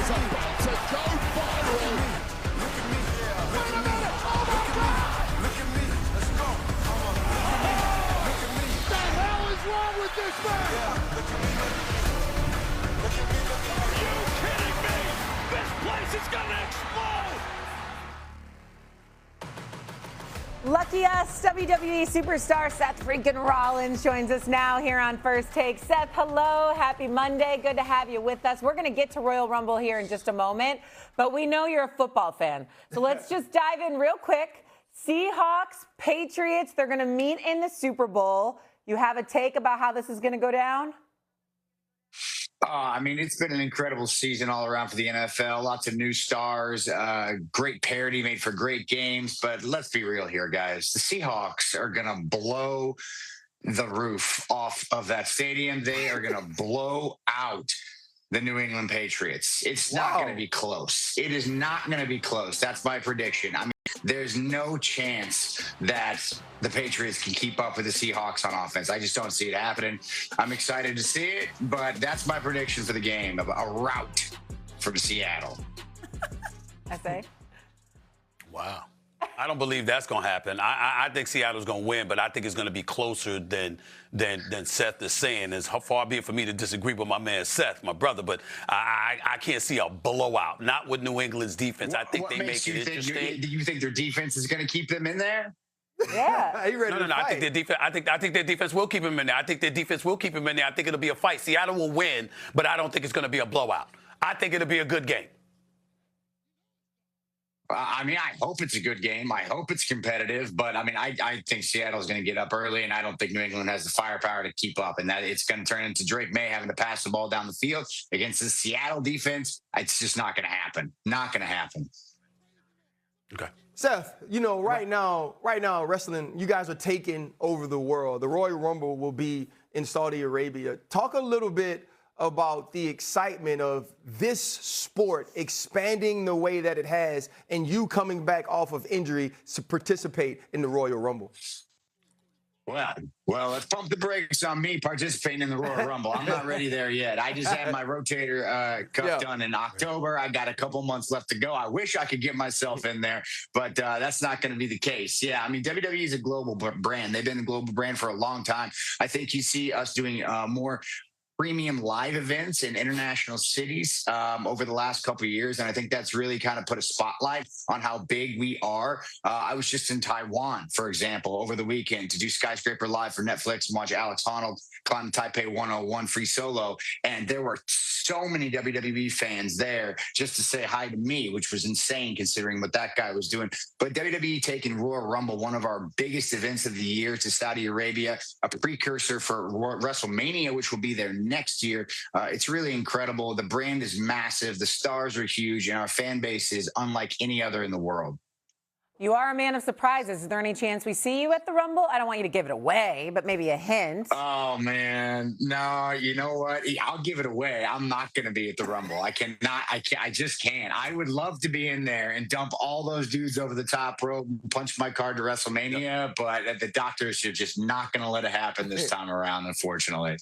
is about to go viral. Look at me. Wait a minute. Oh, my God. Look at me. Let's go. Come on. Look at me. What the hell is wrong with this man? Look at me. Look at me. Are you kidding me? This place is going to explode. Lucky us, WWE superstar Seth freaking Rollins joins us now here on First Take. Seth, hello, happy Monday. Good to have you with us. We're going to get to Royal Rumble here in just a moment, but we know you're a football fan. So let's just dive in real quick. Seahawks, Patriots, they're going to meet in the Super Bowl. You have a take about how this is going to go down? I mean, it's been an incredible season all around for the NFL. Lots of new stars, great parity made for great games. But let's be real here, guys. The Seahawks are going to blow the roof off of that stadium. They are going to blow out the New England Patriots. It's not going to be close. It is not going to be close. That's my prediction. I mean, there's no chance that the Patriots can keep up with the Seahawks on offense. I just don't see it happening. I'm excited to see it, but that's my prediction for the game, of a rout from Seattle. S.A.? Wow. I don't believe that's going to happen. I think Seattle's going to win, but I think it's going to be closer than Seth is saying. As far be it for me to disagree with my man Seth, my brother, but I can't see a blowout. Not with New England's defense. I think they make it interesting. Do you think their defense is going to keep them in there? Yeah. Are you ready to fight? I think their defense. I think their defense will keep them in there. I think their defense will keep them in there. I think it'll be a fight. Seattle will win, but I don't think it's going to be a blowout. I think it'll be a good game. I mean, I hope it's a good game. I hope it's competitive. But, I mean, I think Seattle's going to get up early, and I don't think New England has the firepower to keep up. And that it's going to turn into Drake May having to pass the ball down the field against the Seattle defense. It's just not going to happen. Not going to happen. Okay. Seth, you know, right now, wrestling, you guys are taking over the world. The Royal Rumble will be in Saudi Arabia. Talk a little bit about the excitement of this sport expanding the way that it has and you coming back off of injury to participate in the Royal Rumble. Well, let's pump the brakes on me participating in the Royal Rumble. I'm not ready there yet. I just had my rotator cuff done in October. I got a couple months left to go. I wish I could get myself in there, but that's not going to be the case. Yeah, I mean, WWE is a global brand. They've been a global brand for a long time. I think you see us doing more premium live events in international cities over the last couple of years. And I think that's really kind of put a spotlight on how big we are. I was just in Taiwan, for example, over the weekend to do Skyscraper Live for Netflix and watch Alex Honnold climb Taipei 101 free solo. And there were so many WWE fans there just to say hi to me, which was insane considering what that guy was doing. But WWE taking Royal Rumble, one of our biggest events of the year, to Saudi Arabia, a precursor for WrestleMania, which will be there next year. It's really incredible. The brand is massive. The stars are huge, and our fan base is unlike any other in the world. You are a man of surprises. Is there any chance we see you at the Rumble? I don't want you to give it away, but maybe a hint. Oh, man. No, you know what? I'll give it away. I'm not going to be at the Rumble. I just can't. I would love to be in there and dump all those dudes over the top rope and punch my card to WrestleMania, but the doctors are just not going to let it happen this time around, unfortunately.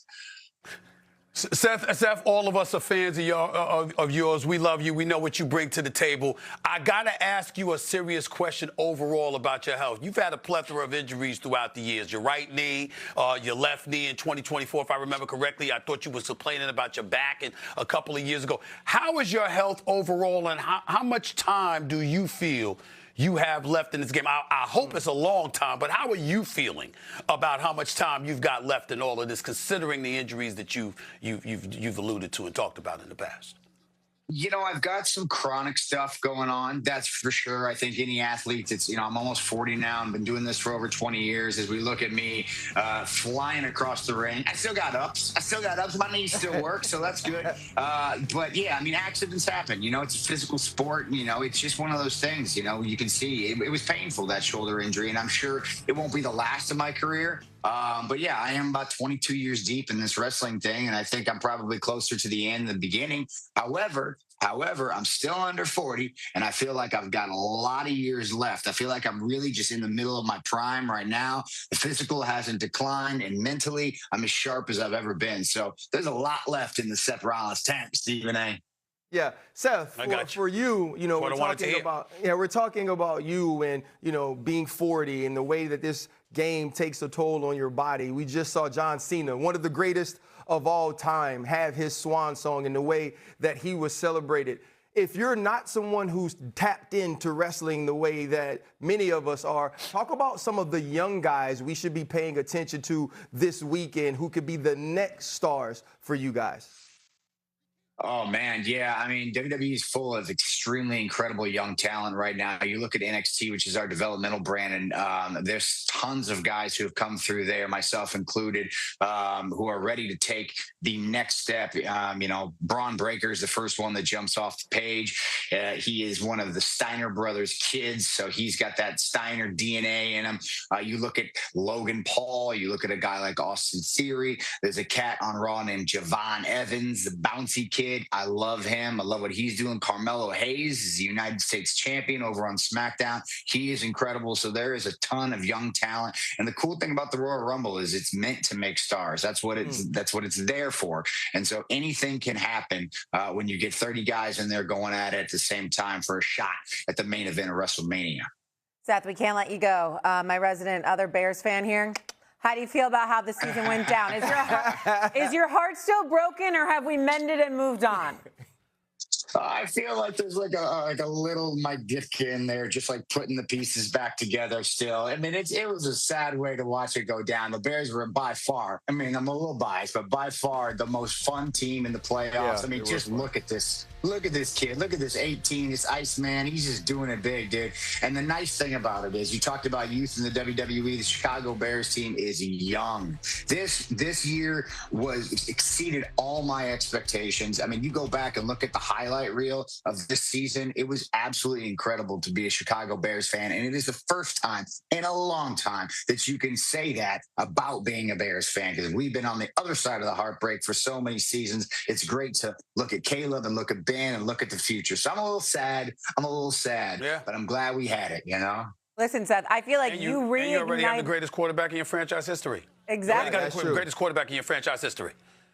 Seth, all of us are fans of yours. We love you. We know what you bring to the table. I got to ask you a serious question overall about your health. You've had a plethora of injuries throughout the years. Your right knee, your left knee in 2024, if I remember correctly. I thought you were complaining about your back a couple of years ago. How is your health overall, and how much time do you feel you have left in this game? I hope it's a long time, but how are you feeling about how much time you've got left in all of this, considering the injuries that you've alluded to and talked about in the past? You know, I've got some chronic stuff going on. That's for sure. I think any athlete, I'm almost 40 now and been doing this for over 20 years. As we look at me flying across the ring, I still got ups. My knees still work, so that's good. But yeah, I mean, accidents happen. You know, it's a physical sport. You know, it's just one of those things. You know, you can see it was painful, that shoulder injury, and I'm sure it won't be the last of my career. But yeah, I am about 22 years deep in this wrestling thing, and I think I'm probably closer to the end than the beginning. However, I'm still under 40, and I feel like I've got a lot of years left. I feel like I'm really just in the middle of my prime right now. The physical hasn't declined, and mentally, I'm as sharp as I've ever been. So there's a lot left in the Seth Rollins tank, Stephen A. Yeah, Seth, for you, you know, we're talking about you and, you know, being 40 and the way that this game takes a toll on your body. We just saw John Cena, one of the greatest of all time, have his swan song in the way that he was celebrated. If you're not someone who's tapped into wrestling the way that many of us are, talk about some of the young guys we should be paying attention to this weekend who could be the next stars for you guys. Oh, man. Yeah. I mean, WWE is full of extremely incredible young talent right now. You look at NXT, which is our developmental brand, and there's tons of guys who have come through there, myself included, who are ready to take the next step. You know, Braun Breaker is the first one that jumps off the page. He is one of the Steiner brothers' kids, so he's got that Steiner DNA in him. You look at Logan Paul. You look at a guy like Austin Theory. There's a cat on Raw named Javon Evans, the bouncy kid. I love him. I love what he's doing. Carmelo Hayes is the United States champion over on SmackDown. He is incredible. So there is a ton of young talent. And the cool thing about the Royal Rumble is it's meant to make stars. That's what it's there for. And so anything can happen when you get 30 guys in there going at it at the same time for a shot at the main event of WrestleMania. Seth, we can't let you go. My resident other Bears fan here. How do you feel about how the season went down? Is your heart still broken, or have we mended and moved on? I feel like there's like a little Mike Ditka in there, just like putting the pieces back together still. I mean, it was a sad way to watch it go down. The Bears were by far, I mean, I'm a little biased, but by far the most fun team in the playoffs. Yeah, I mean, just look at this. Look at this kid. Look at this 18, this Iceman. He's just doing it big, dude. And the nice thing about it is you talked about youth in the WWE. The Chicago Bears team is young. This year was exceeded all my expectations. I mean, you go back and look at the highlight reel of this season. It was absolutely incredible to be a Chicago Bears fan. And it is the first time in a long time that you can say that about being a Bears fan, because we've been on the other side of the heartbreak for so many seasons. It's great to look at Caleb and look at Ben and look at the future. So I'm a little sad, yeah, but I'm glad we had it, you know? Listen, Seth, I feel like you reignited. You already have the greatest quarterback in your franchise history. Exactly. You already got the greatest quarterback in your franchise history.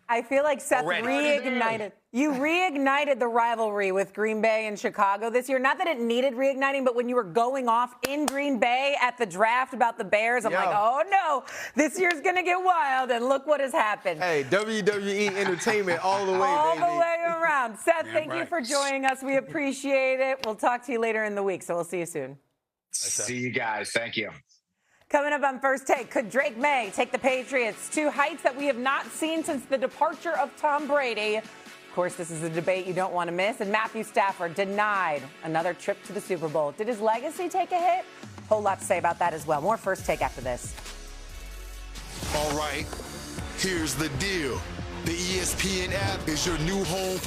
I feel like Seth reignited. You reignited the rivalry with Green Bay and Chicago this year. Not that it needed reigniting, but when you were going off in Green Bay at the draft about the Bears, I'm like, oh no, this year's gonna get wild, and look what has happened. Hey, WWE entertainment all the way, all baby. the way around. Seth, thank you for joining us. We appreciate it. We'll talk to you later in the week, so we'll see you soon. See you guys. Thank you. Coming up on First Take, could Drake May take the Patriots to heights that we have not seen since the departure of Tom Brady? Of course, this is a debate you don't want to miss. And Matthew Stafford denied another trip to the Super Bowl. Did his legacy take a hit? Whole lot to say about that as well. More First Take after this. All right, here's the deal. The ESPN app is your new home for